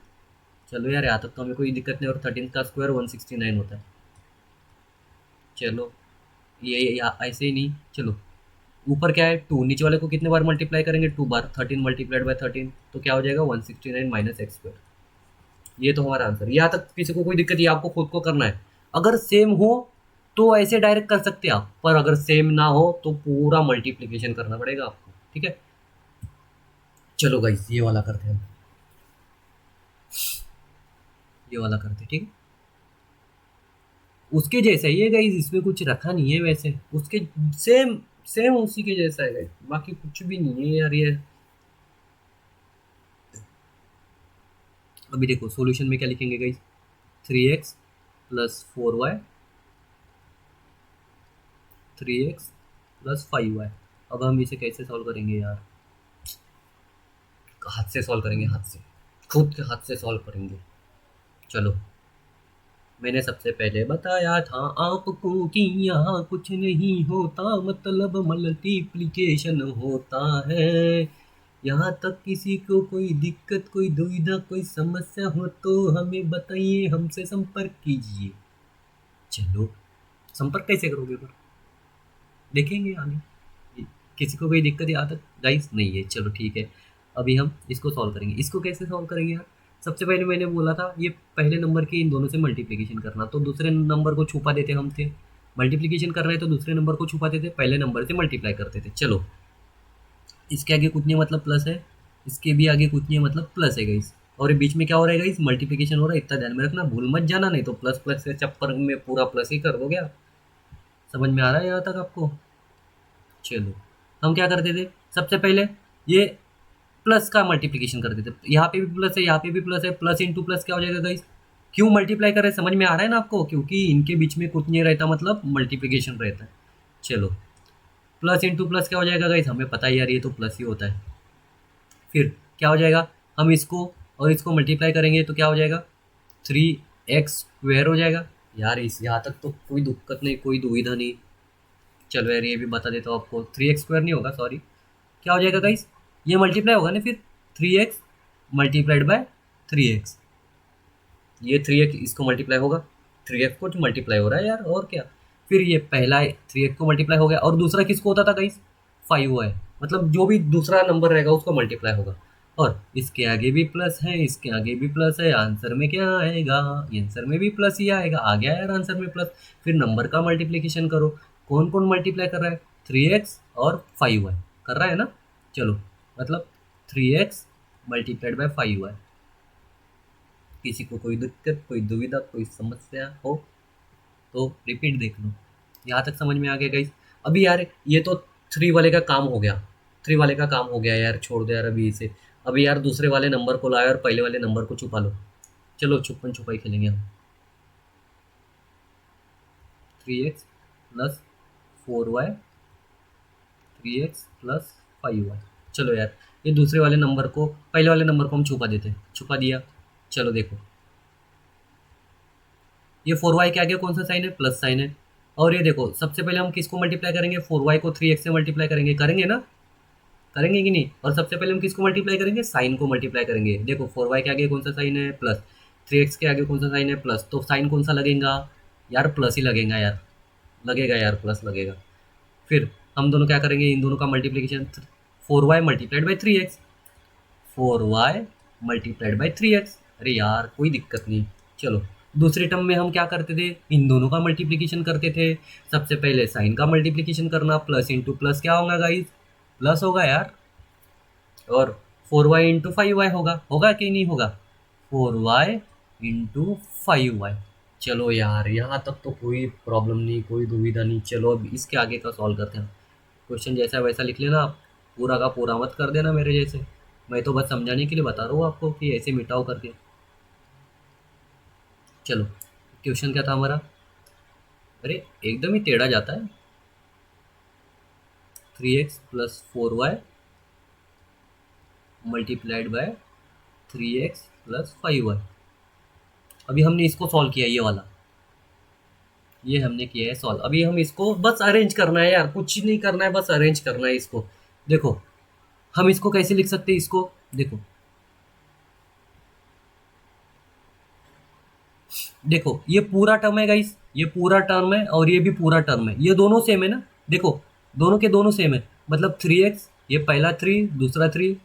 चलो यार, यहाँ तक तो हमें कोई दिक्कत नहीं, और 13 का स्क्वायर 169 होता है। चलो ये ऐसे ही नहीं, चलो ऊपर क्या है, 2, नीचे वाले को कितने बार मल्टीप्लाई करेंगे, 2 बार, 13 मल्टीप्लाइड बाय 13 तो क्या हो जाएगा, 169 माइनस एक्स स्क्वायर। ये तो हमारा आंसर। यहाँ तक किसी को कोई दिक्कत, ये आपको खुद को करना है। अगर सेम हो तो ऐसे डायरेक्ट कर सकते हैं आप, पर अगर सेम ना हो तो पूरा मल्टीप्लीकेशन करना पड़ेगा आपको, ठीक है। चलो गाइस, ये वाला करते हैं हम, ये वाला करते हैं, ठीक है। उसके जैसा ही है गाइस, इसमें कुछ रखा नहीं है वैसे, उसके सेम, सेम उसी के जैसा है गाइस, बाकी कुछ भी नहीं है यार ये। अभी देखो सॉल्यूशन में क्या लिखेंगे guys, 3x plus 4y, 3x plus 5y। अब हम इसे कैसे सॉल्व करेंगे यार, हाथ से सॉल्व करेंगे, हाथ से, खुद के हाथ से सॉल्व करेंगे। चलो, मैंने सबसे पहले बताया था आपको कि यहाँ कुछ नहीं होता, मतलब मल्टीप्लिकेशन होता है। यहाँ तक किसी को कोई दिक्कत, कोई दुविधा, कोई समस्या हो तो हमें बताइए, हमसे संपर्क कीजिए। चलो, संपर्क कैसे करोगे पर, देखेंगे आगे। किसी को कोई दिक्कत यहाँ तक गाइस नहीं है, चलो ठीक है। अभी हम इसको सॉल्व करेंगे। इसको कैसे सॉल्व करेंगे यार, सबसे पहले मैंने बोला था ये पहले नंबर के इन दोनों से मल्टीप्लिकेशन करना, तो दूसरे नंबर को छुपा देते हम थे। मल्टीप्लिकेशन कर रहे हैं तो दूसरे नंबर को छुपा देते, पहले नंबर से मल्टीप्लाई करते थे। चलो, इसके आगे कुछ नहीं मतलब प्लस है, इसके भी आगे कुछ नहीं है मतलब प्लस है गाइस, और बीच में क्या हो रहा है गाइस, मल्टीप्लिकेशन हो रहा है। इतना ध्यान में रखना, भूल मत जाना, नहीं तो प्लस प्लस के चक्कर में पूरा प्लस ही कर दोगे आप। समझ में आ रहा है यहाँ तक आपको? चलो, हम क्या करते थे, सबसे पहले ये प्लस का मल्टीप्लिकेशन करते थे। यहाँ पे भी प्लस है, यहाँ पे भी प्लस है, प्लस इंटू प्लस क्या हो जाएगा गाइस, क्यों मल्टीप्लाई कर रहे हैं, समझ में आ रहा है ना आपको, क्योंकि इनके बीच में कुछ नहीं रहता, मतलब मल्टीप्लिकेशन रहता है। चलो, प्लस इंटू प्लस क्या हो जाएगा गाइस, हमें पता ही यार, ये तो प्लस ही होता है। फिर क्या हो जाएगा, हम इसको और इसको मल्टीप्लाई करेंगे तो क्या हो जाएगा, 3x स्क्वायर हो जाएगा। यार इस यहाँ तक तो कोई दिक्कत नहीं, कोई दुविधा नहीं। चलो यार, ये भी बता देता हूँ आपको, 3x स्क्वायर नहीं होगा, सॉरी, क्या हो जाएगा गाइस, ये मल्टीप्लाई होगा ना फिर, 3x मल्टीप्लाइड बाय 3x, ये 3x इसको मल्टीप्लाई होगा, 3x को मल्टीप्लाई हो रहा है यार, और क्या। फिर ये पहला 3x को मल्टीप्लाई हो गया, और दूसरा किसको होता था गाइस, 5 है, मतलब जो भी दूसरा नंबर रहेगा उसको मल्टीप्लाई होगा। और इसके आगे भी प्लस है, इसके आगे भी प्लस है, आंसर में क्या आएगा, आंसर में भी प्लस ही आएगा, आ गया यार आंसर में प्लस। फिर नंबर का मल्टीप्लिकेशन करो, कौन कौन मल्टीप्लाई कर रहा है, 3x और 5y कर रहा है ना। चलो, मतलब 3x मल्टीप्लाइड बाय 5y। किसी को कोई दिक्कत, कोई दुविधा, कोई समस्या हो तो रिपीट देख लो। यहाँ तक समझ में आ गया गाइस। अभी यार ये तो 3 वाले का काम हो गया, 3 वाले का काम हो गया यार, छोड़ दो यार अभी इसे। अभी यार दूसरे वाले नंबर को लाओ और पहले वाले नंबर को छुपा लो। चलो, छुपन छुपाई खेलेंगे हम। 3x plus 4y, 3x plus 5y। चलो यार, ये दूसरे वाले नंबर को, पहले वाले नंबर को हम छुपा देते, छुपा दिया। चलो देखो, ये 4y के आगे कौन सा साइन है, प्लस साइन है। और ये देखो, सबसे पहले हम किसको मल्टीप्लाई करेंगे, 4y को 3x से मल्टीप्लाई करेंगे, करेंगे ना, करेंगे कि नहीं। और सबसे पहले हम किसको मल्टीप्लाई करेंगे, साइन को मल्टीप्लाई करेंगे। देखो 4y के आगे कौन सा साइन है, प्लस, 3x के आगे कौन सा साइन है, प्लस, तो साइन कौन सा लगेगा यार, प्लस ही लगेगा यार, लगेगा यार, प्लस लगेगा। फिर हम दोनों क्या करेंगे, इन दोनों का multiplication, 4y multiplied by 3x, 4y multiplied by 3x। अरे यार कोई दिक्कत नहीं। चलो दूसरे टर्म में हम क्या करते थे, इन दोनों का मल्टीप्लीकेशन करते थे। सबसे पहले साइन का मल्टीप्लीकेशन करना, प्लस इंटू प्लस क्या होगा गाइस, प्लस होगा यार। और 4y इंटू 5y होगा, होगा कि नहीं होगा, 4y इंटू 5y। चलो यार यहाँ तक तो कोई प्रॉब्लम नहीं, कोई दुविधा नहीं। चलो अब इसके आगे का सॉल्व करते हैं। क्वेश्चन जैसा वैसा लिख लेना आप, पूरा का पूरा मत कर देना मेरे जैसे। मैं तो बस समझाने के लिए बता रहा हूँ आपको कि ऐसे मिटाओ करके। चलो क्वेश्चन क्या था हमारा, अरे एकदम ही टेढ़ा जाता है। 3x plus 4y multiplied by 3x plus 5y। अभी हमने इसको सॉल्व किया, ये वाला, ये हमने किया है सॉल्व। अभी हम इसको बस अरेंज करना है यार, कुछ नहीं करना है, बस अरेंज करना है इसको। देखो हम इसको कैसे लिख सकते हैं, इसको देखो, देखो ये पूरा टर्म है गाइस, ये पूरा टर्म है और ये भी पूरा टर्म है, ये दोनों सेम है ना। देखो दोनों के दोनों सेम है, मतलब 3x, ये पहला 3 दूसरा 3,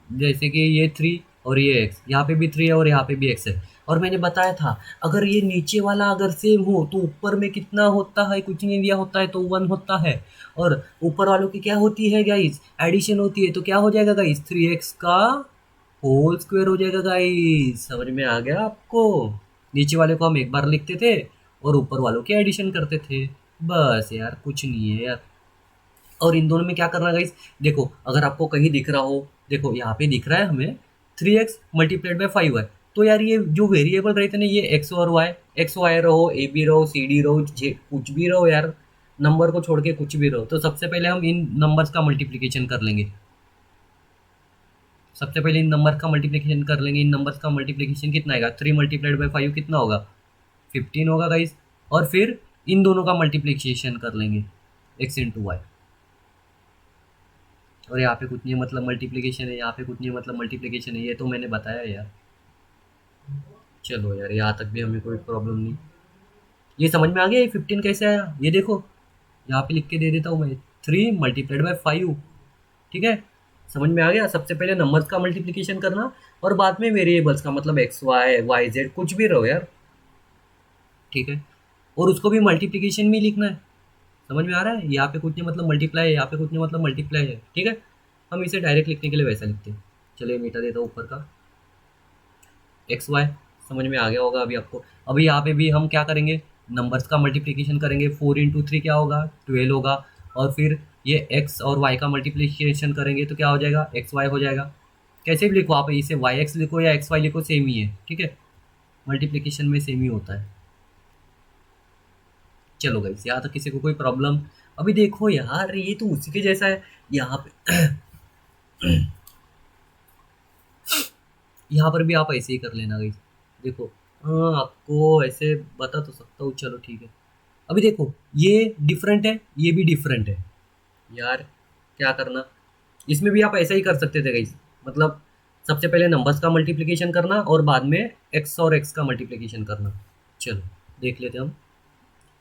जैसे कि ये 3 और ये x, यहाँ पे भी 3 है और यहाँ पे भी x है। और मैंने बताया था अगर ये नीचे वाला अगर सेम हो तो ऊपर में कितना होता है, कुछ नहीं दिया होता है तो 1 होता है। और ऊपर वालों की क्या होती है गाइस, एडिशन होती है। तो क्या हो जाएगा गाइस, 3x का होल स्क्वायर हो जाएगा गाइस। समझ में आ गया आपको, नीचे वाले को हम एक बार लिखते थे और ऊपर वालों की एडिशन करते थे, बस यार कुछ नहीं है यार। और इन दोनों में क्या करना गाइस, देखो अगर आपको कहीं दिख रहा हो, देखो यहाँ पे दिख रहा है हमें 3x मल्टीप्लाइड बाई 5y। तो यार ये जो वेरिएबल रहते हैं ना, ये x और y, एक्स वाई रहो, ए बी रहो, सी डी रहो, कुछ भी रहो यार, नंबर को छोड़ के कुछ भी रहो। तो सबसे पहले हम इन नंबर्स का मल्टीप्लीकेशन कर लेंगे, सबसे पहले इन नंबर का मल्टीप्लिकेशन कर लेंगे। इन नंबर्स का मल्टीप्लिकेशन कितना आएगा, 3 मल्टीप्लाइड बाई 5 कितना होगा, 15 होगा गाइस। और फिर इन दोनों का मल्टीप्लिकेशन कर लेंगे, एक्स इंटू वाई। और यहाँ पे कुछ नहीं मतलब मल्टीप्लिकेशन है, यहाँ पे कुछ नहीं मतलब मल्टीप्लिकेशन है, ये तो मैंने बताया यार। चलो यार यहाँ तक भी हमें कोई प्रॉब्लम नहीं। ये समझ में आ गया ये 15 कैसे आया, ये देखो यहाँ पे लिख के दे देता हूँ मैं, 3 मल्टीप्लाइड बाई 5। ठीक है, समझ में आ गया। सबसे पहले नंबर्स का मल्टीप्लिकेशन करना और बाद में वेरिएबल्स का, मतलब एक्स वाई वाई जेड कुछ भी रहो यार। ठीक है, और उसको भी मल्टीप्लिकेशन में ही लिखना है। समझ में आ रहा है, यहाँ पे कुछ नहीं मतलब मल्टीप्लाई है, यहाँ पे कुछ नहीं मतलब मल्टीप्लाई है। ठीक है, हम इसे डायरेक्ट लिखने के लिए वैसा लिखते हैं। चलिए मिटा देता हूँ ऊपर का एक्स वाई, समझ में आ गया होगा अभी आपको। अभी यहाँ पे भी हम क्या करेंगे, नंबर्स का मल्टीप्लिकेशन करेंगे। 4 इंटू 3 क्या होगा, 12 होगा। और फिर ये एक्स और वाई का मल्टीप्लिकेशन करेंगे तो क्या हो जाएगा, एक्स वाई हो जाएगा। कैसे भी लिखो आप, इसे वाई एक्स लिखो या एक्स वाई लिखो, सेम ही है। ठीक है, मल्टीप्लिकेशन में सेम ही होता है। चलो गाइस यहाँ तक किसी को कोई प्रॉब्लम। अभी देखो यार ये तो उसी के जैसा है। यहाँ पे यहाँ पर भी आप ऐसे ही कर लेना गाइस। देखो हाँ आपको ऐसे बता तो सकता हूँ, चलो ठीक है। अभी देखो ये डिफरेंट है, ये भी डिफरेंट है यार, क्या करना, इसमें भी आप ऐसा ही कर सकते थे गाइस। मतलब सबसे पहले नंबर्स का मल्टीप्लिकेशन करना और बाद में एक्स और एक्स का मल्टीप्लिकेशन करना। चलो देख लेते हैं हम,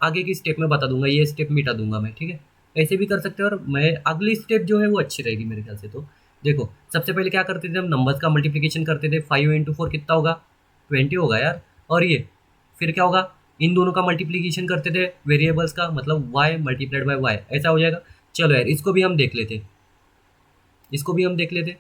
आगे की स्टेप में बता दूंगा, ये स्टेप मिटा दूंगा मैं। ठीक है, ऐसे भी कर सकते हो और मैं अगली स्टेप जो है वो अच्छी रहेगी मेरे ख्याल से। तो देखो सबसे पहले क्या करते थे हम, नंबर्स का मल्टीप्लिकेशन करते थे। 5 इंटू 4 कितना होगा, 20 होगा यार। और ये फिर क्या होगा, इन दोनों का मल्टीप्लिकेशन करते थे वेरिएबल्स का, मतलब वाई मल्टीप्लाइड बाई वाई, ऐसा हो जाएगा। चलो यार इसको भी हम देख लेते, इसको भी हम देख लेते।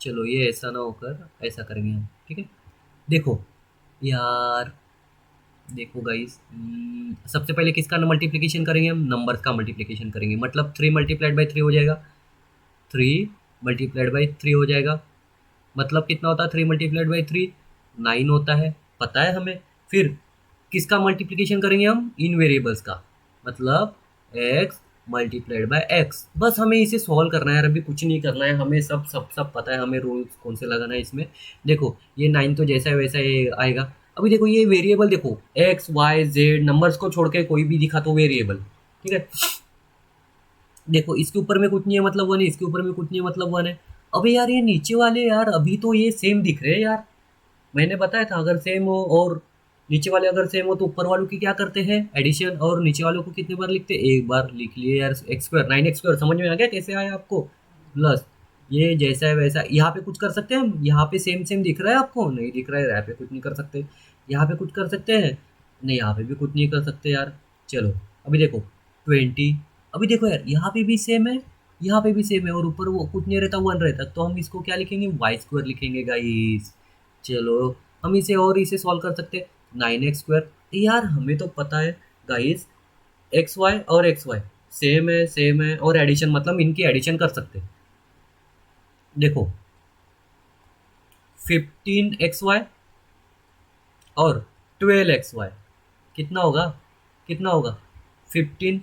चलो ये ऐसा ना होकर ऐसा करेंगे हम। ठीक है, देखो यार, देखो गाइस, सबसे पहले किसका मल्टीप्लिकेशन करेंगे हम, नंबर्स का मल्टीप्लिकेशन करेंगे। मतलब 3 मल्टीप्लाइड बाई 3 हो जाएगा, 3 मल्टीप्लाइड बाई 3 हो जाएगा। मतलब कितना होता है 3 मल्टीप्लाइड बाई 3, 9 होता है, पता है हमें। फिर किसका मल्टीप्लिकेशन करेंगे हम, इन वेरिएबल्स का, मतलब एक्स मल्टीप्लाइड बाय एक्स। बस हमें इसे सॉल्व करना है यार, अभी कुछ नहीं करना है हमें, सब सब सब पता है हमें, रूल्स कौन से लगाना है इसमें। देखो ये 9 तो जैसा है वैसा ये आएगा। अभी देखो ये वेरिएबल, देखो एक्स वाई जेड, नंबर्स को छोड़ के कोई भी दिखा तो वेरिएबल। ठीक है, देखो इसके ऊपर में कुछ नहीं है मतलब 1 है, इसके ऊपर में कुछ नहीं है मतलब 1 है। अबे यार ये नीचे वाले यार अभी तो ये सेम दिख रहे हैं यार, मैंने बताया था अगर सेम हो और नीचे वाले अगर सेम हो तो ऊपर वालों की क्या करते हैं एडिशन, और नीचे वालों को कितने बार लिखते हैं, एक बार लिख लिए यार। एक्स स्क्वायर 9x स्क्वायर समझ में आ गया कैसे आया आपको। प्लस ये जैसा है वैसा यहाँ पे कुछ कर सकते हैं हम, यहाँ पे सेम सेम दिख रहा है आपको, नहीं दिख रहा है, यहाँ पे कुछ नहीं कर सकते, यहाँ पे कुछ कर सकते हैं, नहीं यहाँ पे भी कुछ नहीं कर सकते यार। चलो अभी देखो 20, अभी देखो यार यहाँ पे भी सेम है, यहाँ पे भी सेम है, और ऊपर वो कुछ नहीं रहता, वन रहता, तो हम इसको क्या लिखेंगे, वाई स्क्वायर लिखेंगे गाइस। चलो हम इसे और इसे सॉल्व कर सकते हैं, 9x स्क्वायर, यार हमें तो पता है गाइस एक्स वाई और एक्स वाई सेम है, और एडिशन मतलब इनकी एडिशन कर सकते हैं। देखो 15xy और 12xy कितना होगा, कितना होगा, 15,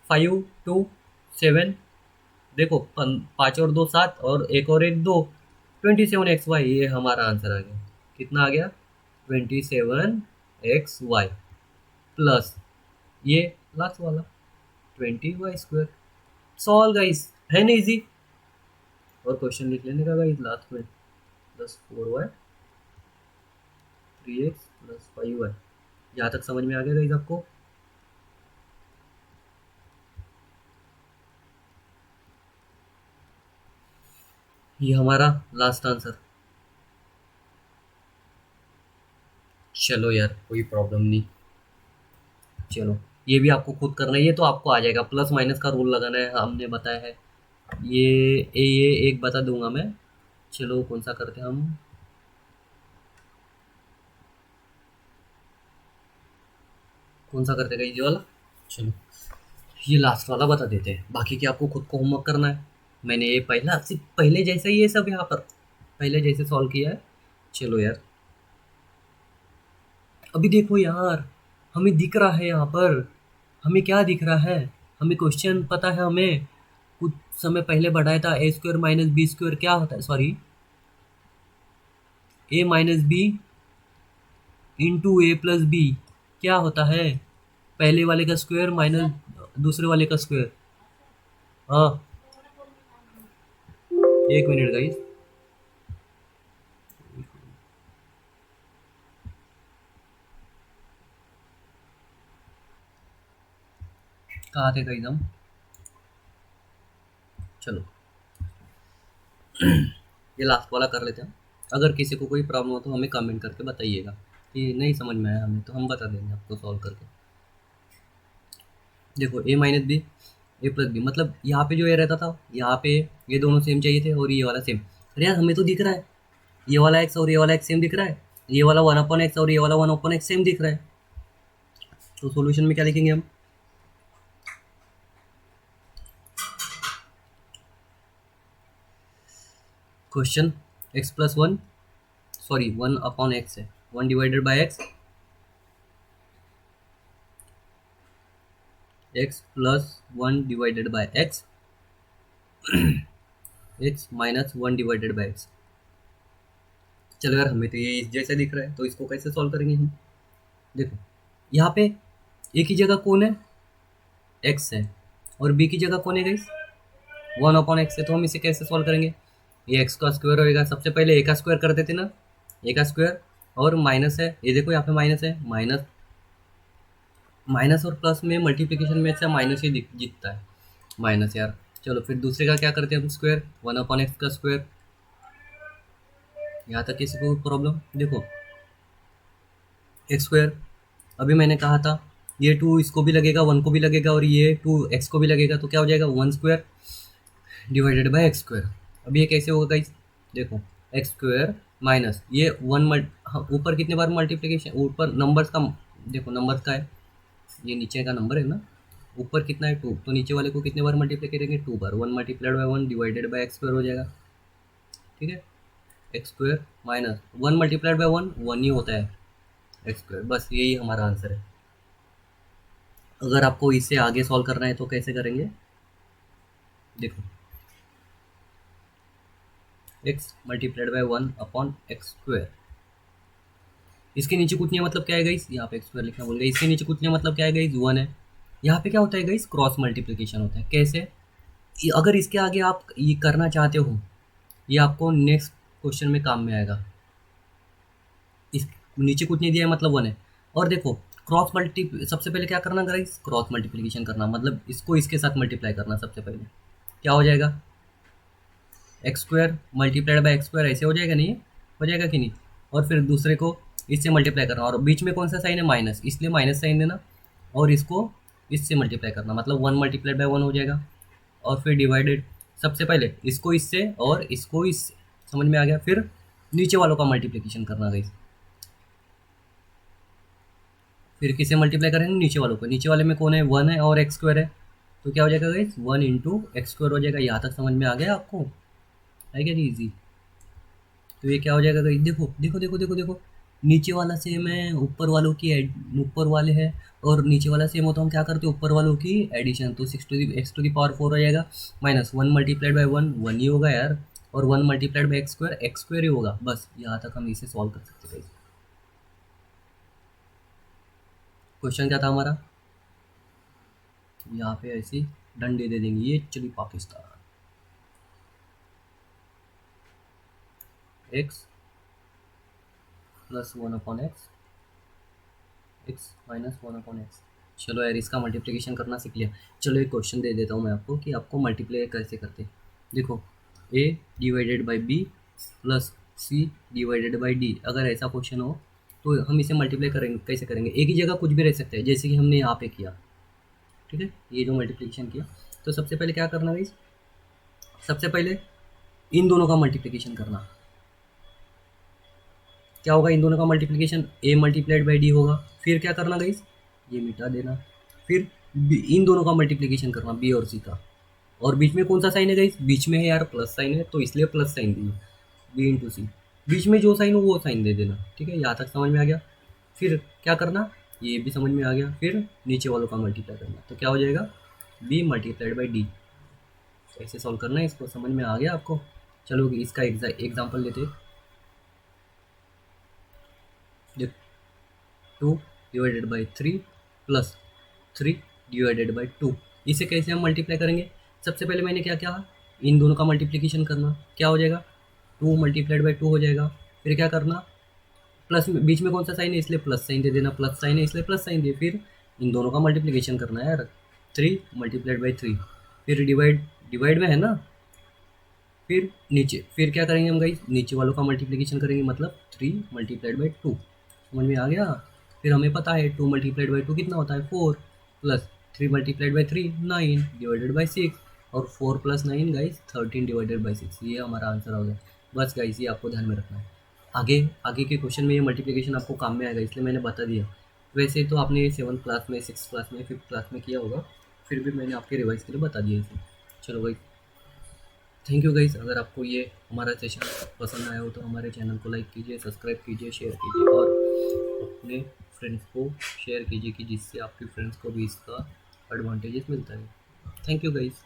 5 2 7, देखो 5 और 2 7, और एक और एक 2, 27xy, ये हमारा आंसर आ गया। कितना आ गया, 27xy प्लस ये लास्ट वाला 20y स्क्वायर। सॉल्व गाइस, है ना इजी। और क्वेश्चन लिख लेने का गाइस लास्ट में, plus 4y 3x plus 5y। यहाँ तक समझ में आ गया गाइस आपको। ये हमारा लास्ट आंसर। चलो यार कोई प्रॉब्लम नहीं, चलो ये भी आपको खुद करना है, ये तो आपको आ जाएगा, प्लस माइनस का रूल लगाना है हमने बताया है। ये एक बता दूंगा मैं। चलो कौन सा करते हैं हम, कौन सा करते हैं ये वाला। चलो ये लास्ट वाला बता देते हैं, बाकी की आपको खुद को होमवर्क करना है। मैंने ये पहला सिर्फ पहले जैसा ही ये सब यहाँ पर पहले जैसे सॉल्व किया है। चलो यार अभी देखो यार, हमें दिख रहा है यहाँ पर, हमें क्या दिख रहा है, हमें क्वेश्चन पता है, हमें कुछ समय पहले बढ़ाया था ए स्क्वायर माइनस बी स्क्वायर क्या होता है, सॉरी ए माइनस बी इंटू ए प्लस बी क्या होता है, पहले वाले का स्क्वायर माइनस दूसरे वाले का स्क्वायर। हाँ एक मिनट गाइस, कहाँ थे गाइस हम। चलो ये लास्ट वाला कर लेते हैं। अगर किसी को कोई प्रॉब्लम हो तो हमें कमेंट करके बताइएगा, कि नहीं समझ में आया हमें तो हम बता देंगे आपको सॉल्व करके। देखो ए माइनस बी ए प्लस बी, मतलब यहाँ पे जो ए रहता था यहाँ पे ये दोनों सेम चाहिए थे, और ये वाला सेम। अरे यार हमें तो दिख रहा है ये वाला एक्स और ये वाला एक्स सेम दिख रहा है, ये वाला 1/x और ये वाला 1/x सेम दिख रहा है। तो सॉल्यूशन में क्या लिखेंगे हम, question x plus one, sorry 1/x है, 1/x, x plus 1/x, x minus 1/x। चलो यार हमें तो ये इस जैसे दिख रहा है, तो इसको कैसे सॉल्व करेंगे हम। देखो यहाँ पे एक ही जगह कौन है, एक्स है, और बी की जगह कौन है गाइस, 1/x है, तो हम इसे कैसे सॉल्व करेंगे। ये एक्स का स्क्वायर होएगा, सबसे पहले ए का स्क्वायर कर देते ना, ए का स्क्वायर, और माइनस है, ये देखो यहाँ पे माइनस है, माइनस माइनस और प्लस में मल्टीप्लिकेशन में अच्छा माइनस ही जीतता है, माइनस यार। चलो फिर दूसरे का क्या करते हैं हम, स्क्वायर 1/x का स्क्वायर। यहाँ तक किसी को प्रॉब्लम, देखो एक्स स्क्वायर, अभी मैंने कहा था ये 2 इसको भी लगेगा, 1 को भी लगेगा, और ये 2 एक्स को भी लगेगा, तो क्या हो जाएगा 1 square divided by x square. अब ये कैसे होगा गाइस, देखो एक्स स्क्वायर माइनस ये हाँ, ऊपर कितने बार मल्टीप्लिकेशन, ऊपर नंबर्स का, देखो नंबर्स का है, ये नीचे का नंबर है ना, ऊपर कितना है 2, तो नीचे वाले को कितने बार मल्टीप्लाई करेंगे 2 बार, 1 multiplied by 1 divided by x square हो जाएगा। ठीक है, x square minus 1 multiplied by 1 1 ही होता है एक्स स्क्वायर, बस यही हमारा आंसर है। अगर आपको इससे आगे सॉल्व करना है तो कैसे करेंगे, देखो x multiplied by 1/x square, इसके नीचे कुछ नहीं है, मतलब क्या है गाइस, यहाँ पे एक्स स्क्वायर लिखना भूल गया, इसके नीचे कुछ नहीं है, मतलब क्या है गाइस 1 है। यहाँ पे क्या होता है गाइस, क्रॉस मल्टीप्लिकेशन होता है, कैसे, अगर इसके आगे आप ये करना चाहते हो, ये आपको नेक्स्ट क्वेश्चन में काम में आएगा। नीचे कुछ नहीं दिया है मतलब 1 है। और देखो क्रॉस मल्टी सबसे पहले क्या करना गाइस, क्रॉस मल्टीप्लिकेशन करना, मतलब इसको इसके साथ मल्टीप्लाई करना सबसे पहले। क्या हो जाएगा, x square multiplied by x square, ऐसे हो जाएगा नहीं, हो जाएगा कि नहीं। और फिर दूसरे को इससे मल्टीप्लाई करना, और बीच में कौन सा साइन है, माइनस, इसलिए माइनस साइन देना। और इसको इससे मल्टीप्लाई करना, मतलब 1 मल्टीप्लाइड बाई 1 हो जाएगा। और फिर डिवाइडेड, सबसे पहले इसको इससे और इसको इससे, समझ में आ गया। फिर नीचे वालों का मल्टीप्लिकेशन करना गाइस, फिर किसे मल्टीप्लाई करेंगे, नीचे वालों को। नीचे वाले में कौन है, 1 है और एक्स स्क्वायर है, तो क्या हो जाएगा गाइस, 1 इंटू एक्स स्क्वायर हो जाएगा। यहाँ तक समझ में आ गया आपको, है क्या जी इजी। तो ये क्या हो जाएगा गाइस, देखो देखो देखो देखो देखो, नीचे वाला सेम है, ऊपर वालों की ऊपर वाले है, और नीचे वाला सेम हो तो हम क्या करते हैं, ऊपर वालों की एडिशन। तो 6 to the x to the power 4 हो जाएगा, माइनस 1 मल्टीप्लाइड बाई 1 1 ही होगा यार, और 1 मल्टीप्लाइड बाई एक्स स्क्वायर ही होगा। बस यहाँ तक हम इसे सॉल्व कर सकते हैं। क्वेश्चन क्या था हमारा, यहाँ पे ऐसी डंडे दे देंगे, ये चली Pakistan, x plus 1/x, x minus 1/x। चलो यार इसका मल्टीप्लिकेशन करना सीख लिया। चलो एक क्वेश्चन दे देता हूँ मैं आपको कि आपको मल्टीप्लाई कैसे करते हैं। देखो a divided by B plus C divided by D, अगर ऐसा क्वेश्चन हो तो हम इसे मल्टीप्लाई करेंगे, कैसे करेंगे, एक ही जगह कुछ भी रह सकता है, जैसे कि हमने यहाँ पे किया, ठीक है, ये जो मल्टीप्लिकेशन किया। तो सबसे पहले क्या करना है, सबसे पहले इन दोनों का मल्टीप्लिकेशन करना। क्या होगा, इन दोनों का multiplication a multiplied by D होगा। फिर क्या करना गाइस, ये मिटा देना। फिर इन दोनों का मल्टीप्लिकेशन करना, b और c का। और बीच में कौन सा साइन है गाइस, बीच में है यार प्लस साइन है, तो इसलिए प्लस साइन दिए, b इंटू सी। बीच में जो साइन हो वो साइन दे देना, ठीक है, यहाँ तक समझ में आ गया। फिर क्या करना, ये भी समझ में आ गया। फिर नीचे वालों का मल्टीप्लाई करना, तो क्या हो जाएगा, b मल्टीप्लाइड बाई डी। ऐसे सॉल्व करना है इसको, समझ में आ गया आपको। चलो इसका एग्जाम्पल लेते हैं। देख, 2 divided by 3 plus 3 divided by 2, इसे कैसे हम मल्टीप्लाई करेंगे। सबसे पहले मैंने क्या किया, इन दोनों का मल्टीप्लिकेशन करना। क्या हो जाएगा, 2 मल्टीप्लाइड बाई 2 हो जाएगा। फिर क्या करना, प्लस में बीच में कौन सा साइन है, इसलिए प्लस साइन दे देना, प्लस साइन है इसलिए प्लस साइन दे। फिर इन दोनों का मल्टीप्लिकेशन करना है यार, 3 मल्टीप्लाइड बाई 3। फिर डिवाइड, डिवाइड में है ना, फिर नीचे, फिर क्या करेंगे हम गाइस, नीचे वालों का मल्टीप्लिकेशन करेंगे, मतलब 3 मल्टीप्लाइड बाई 2। समझ में आ गया। फिर हमें पता है 2 मल्टीप्लाइड बाई 2 कितना होता है, 4, plus 3 multiplied by 3 9 divided by 6, और 4 प्लस 9 गाइस 13 डिवाइडेड बाई 6, ये हमारा आंसर हो गया। बस गाइस ये आपको ध्यान में रखना है, आगे आगे के क्वेश्चन में ये मल्टीप्लिकेशन आपको काम में आएगा, इसलिए मैंने बता दिया। वैसे तो आपने 7th क्लास में, 6th क्लास में, 5th क्लास में किया होगा, फिर भी मैंने आपके रिवाइज के लिए बता दिया इसे। चलो भाई, थैंक यू गाइस। अगर आपको ये हमारा सेशन पसंद आया हो तो हमारे चैनल को लाइक कीजिए, सब्सक्राइब कीजिए, शेयर कीजिए, और अपने फ्रेंड्स को शेयर कीजिए कि जिससे आपके फ्रेंड्स को भी इसका एडवांटेजेस मिलता है। Thank you guys.